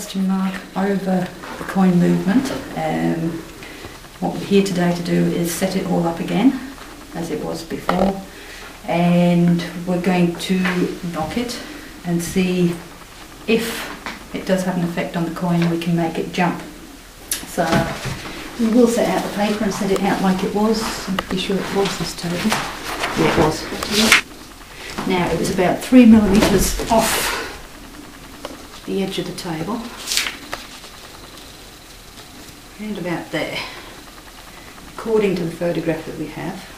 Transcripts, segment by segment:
question mark over the coin movement. What we're here today to do is set it all up again as it was before, and we're going to knock it and see if it does have an effect on the coin. We can make it jump. So we will set out the paper and set it out like it was. I'm pretty sure it was this table. Yeah, it was. Now it was about 3 millimetres off the edge of the table, and about there, according to the photograph that we have.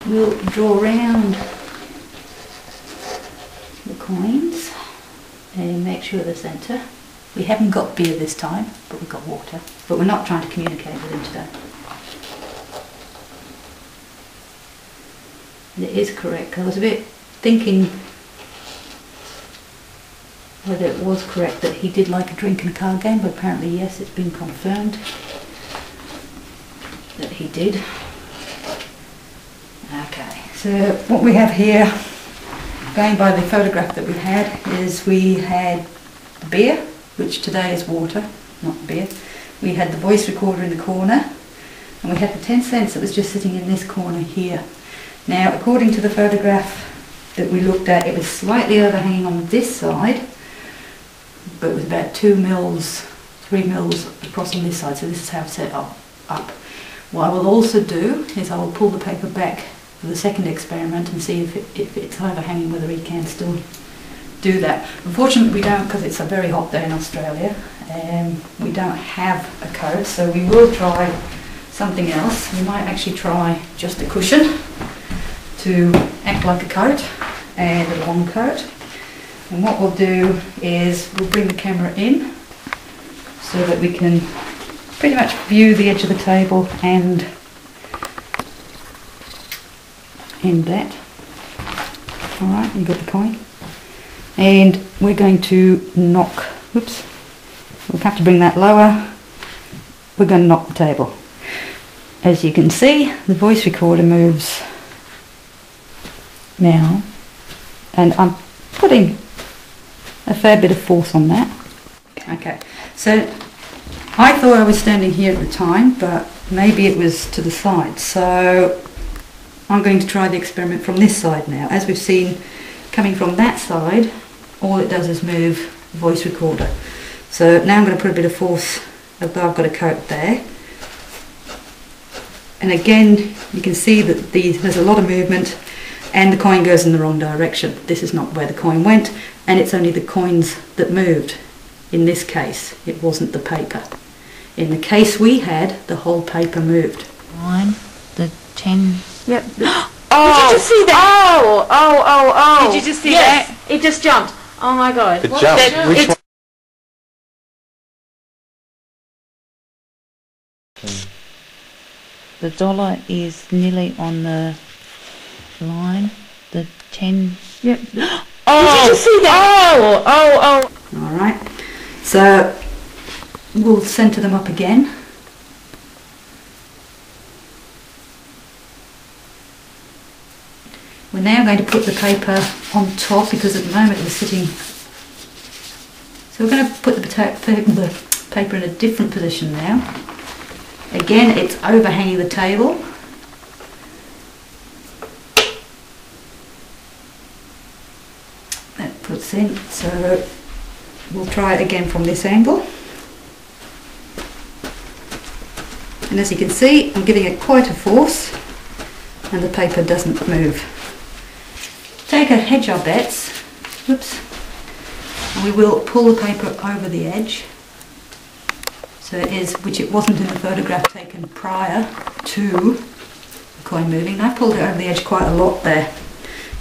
We'll draw around the coins and make sure they're centre. We haven't got beer this time, but we've got water. But we're not trying to communicate with him today. And it is correct. I was a bit thinking whether it was correct that he did like a drink and a card game, but apparently yes, it's been confirmed that he did. Okay, so what we have here, going by the photograph that we had the beer, which today is water, not beer. We had the voice recorder in the corner, and we had the 10 cents that was just sitting in this corner here. Now, according to the photograph that we looked at, it was slightly overhanging on this side, but it was about 2 mils, 3 mils across on this side, so this is how it's set up. What I will also do is I will pull the paper back for the second experiment and see if it's overhanging, whether he can still do that. Unfortunately we don't, because it's a very hot day in Australia and we don't have a coat, so we will try something else. We might actually try just a cushion to act like a coat, and a long coat. And what we'll do is we'll bring the camera in so that we can pretty much view the edge of the table and that. Alright, you got the coin. And we're going to knock, whoops, we'll have to bring that lower. We're going to knock the table. As you can see, the voice recorder moves now, and I'm putting a fair bit of force on that. Okay, so I thought I was standing here at the time, but maybe it was to the side. So I'm going to try the experiment from this side now. As we've seen, coming from that side, all it does is move the voice recorder. So now I'm going to put a bit of force, although I've got a coat there. And again, you can see that there's a lot of movement, and the coin goes in the wrong direction. This is not where the coin went, and it's only the coins that moved. In this case, it wasn't the paper. In the case we had, the whole paper moved. 9, the 10. Yep. Oh! Did you just see that? Oh! Did you just see yes. that? It just jumped. Oh my god. It jumped. Which one? The dollar is nearly on the line. The 10. Yep. Oh! Did you just see that? Oh! Alright, so we'll centre them up again. We're now going to put the paper on top, because at the moment it was sitting. So we're going to put the paper in a different position now. Again, it's overhanging the table. That puts in, so we'll try it again from this angle. And as you can see, I'm giving it quite a force, and the paper doesn't move. Take a hedge our bets, whoops, and we will pull the paper over the edge. So it is, which it wasn't in the photograph taken prior to the coin moving. I pulled it over the edge quite a lot there.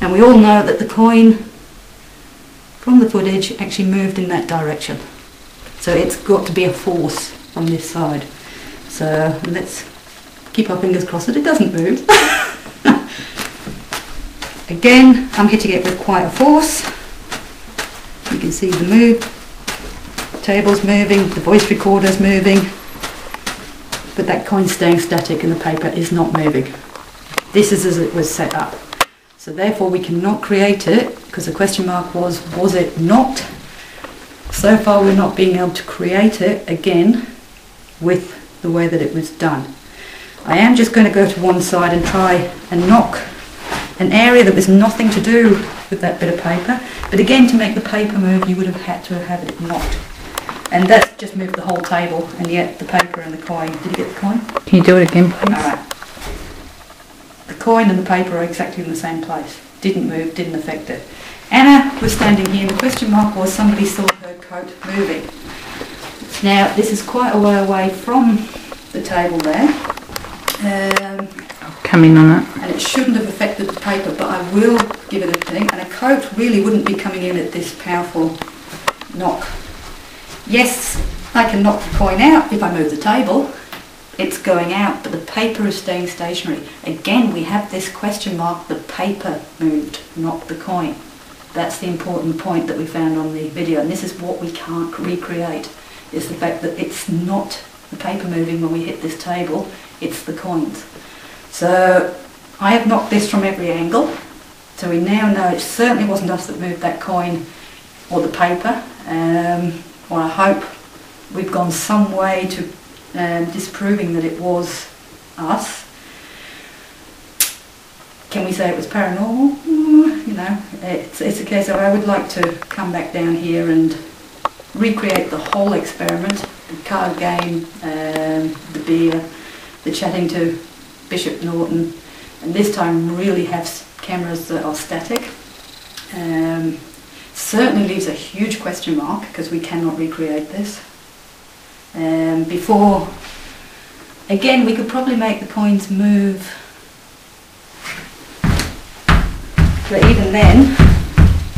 And we all know that the coin from the footage actually moved in that direction. So it's got to be a force from this side. So let's keep our fingers crossed that it doesn't move. Again, I'm hitting it with quite a force. You can see the table's moving, the voice recorder's moving, but that coin's staying static and the paper is not moving. This is as it was set up. So therefore we cannot create it, because the question mark was it not? So far we're not being able to create it again with the way that it was done. I am just going to go to one side and try and knock an area that was nothing to do with that bit of paper. But again, to make the paper move, you would have had to have it knocked. And that's just moved the whole table, and yet the paper and the coin. Did you get the coin? Can you do it again, please? Alright. The coin and the paper are exactly in the same place. Didn't move, didn't affect it. Anna was standing here, and the question mark was somebody saw her coat moving. Now, this is quite a way away from the table there. Come in on it. And it shouldn't have affected the paper, but I will give it a thing. And a coat really wouldn't be coming in at this powerful knock. Yes, I can knock the coin out if I move the table. It's going out, but the paper is staying stationary. Again, we have this question mark, the paper moved, not the coin. That's the important point that we found on the video, and this is what we can't recreate, is the fact that it's not the paper moving when we hit this table, it's the coins. So I have knocked this from every angle, so we now know it certainly wasn't us that moved that coin or the paper. Well, I hope we've gone some way to disproving that it was us. Can we say it was paranormal? You know, it's a case of I would like to come back down here and recreate the whole experiment, the card game, the beer, the chatting to Bishop Norton, and this time really have cameras that are static. Certainly leaves a huge question mark because we cannot recreate this. Before, again, we could probably make the coins move, but even then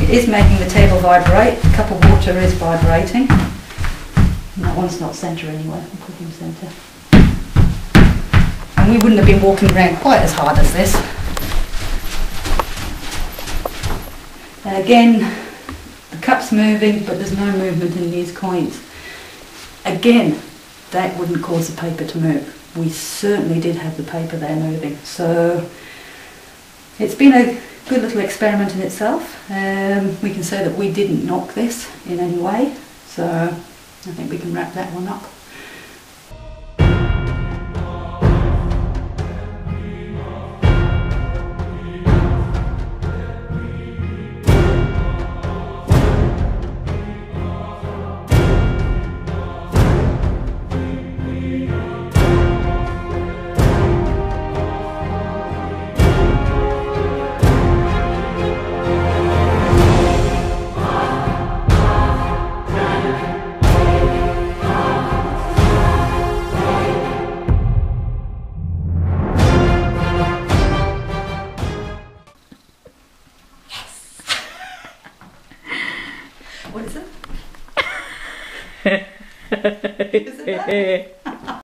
it is making the table vibrate. The cup of water is vibrating. And that one's not centre anyway, I'll put him centre. And we wouldn't have been walking around quite as hard as this. And again, the cup's moving, but there's no movement in these coins. Again, that wouldn't cause the paper to move. We certainly did have the paper there moving. So it's been a good little experiment in itself. We can say that we didn't knock this in any way. So I think we can wrap that one up. What is it? Is it that?